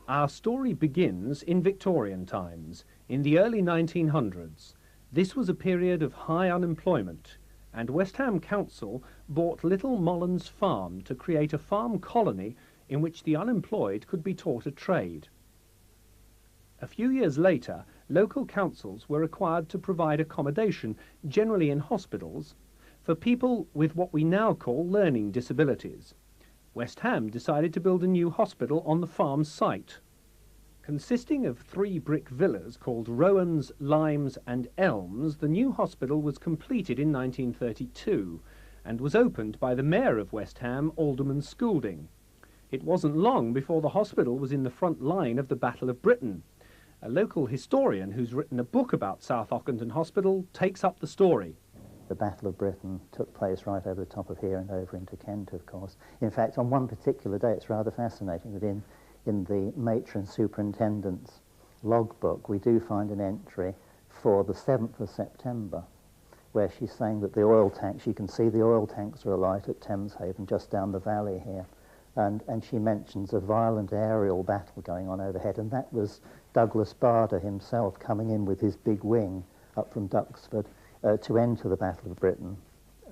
Our story begins in Victorian times, in the early 1900s. This was a period of high unemployment, and West Ham Council bought Little Mollins Farm to create a farm colony in which the unemployed could be taught a trade. A few years later, local councils were required to provide accommodation, generally in hospitals, for people with what we now call learning disabilities. West Ham decided to build a new hospital on the farm site. Consisting of 3 brick villas called Rowans, Limes and Elms, the new hospital was completed in 1932 and was opened by the Mayor of West Ham, Alderman Schoolding. It wasn't long before the hospital was in the front line of the Battle of Britain. A local historian who's written a book about South Ockendon Hospital takes up the story. The Battle of Britain took place right over the top of here and over into Kent, of course. In fact, on one particular day, it's rather fascinating that in the matron superintendent's logbook, we do find an entry for the 7th of September, where she's saying that the oil tanks, you can see the oil tanks are alight at Thameshaven, just down the valley here. And she mentions a violent aerial battle going on overhead, and that was Douglas Bader himself coming in with his big wing up from Duxford to enter the Battle of Britain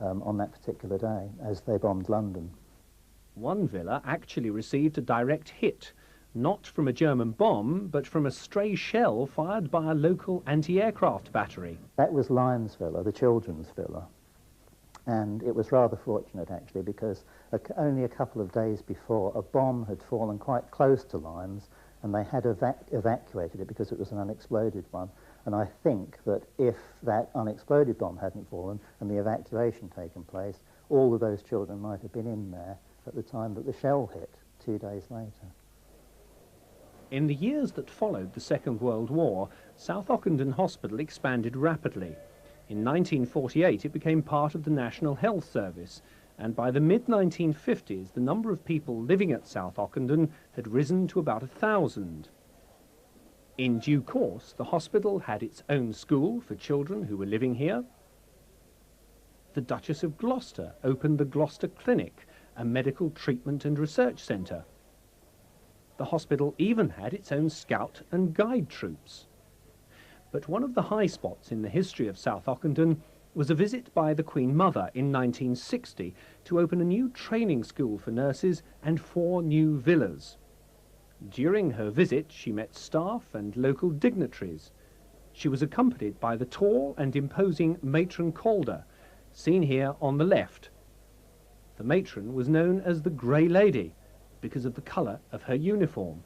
on that particular day as they bombed London. One villa actually received a direct hit, not from a German bomb, but from a stray shell fired by a local anti-aircraft battery. That was Limes Villa, the children's villa. And it was rather fortunate, actually, because only a couple of days before, a bomb had fallen quite close to Limes, and they had evacuated it because it was an unexploded one. And I think that if that unexploded bomb hadn't fallen and the evacuation taken place, all of those children might have been in there at the time that the shell hit 2 days later. In the years that followed the Second World War, South Ockendon Hospital expanded rapidly. In 1948 it became part of the National Health Service, and by the mid-1950s the number of people living at South Ockendon had risen to about 1,000. In due course, the hospital had its own school for children who were living here. The Duchess of Gloucester opened the Gloucester Clinic, a medical treatment and research centre. The hospital even had its own scout and guide troops. But one of the high spots in the history of South Ockendon was a visit by the Queen Mother in 1960 to open a new training school for nurses and 4 new villas. During her visit, she met staff and local dignitaries. She was accompanied by the tall and imposing Matron Calder, seen here on the left. The matron was known as the Grey Lady because of the colour of her uniform.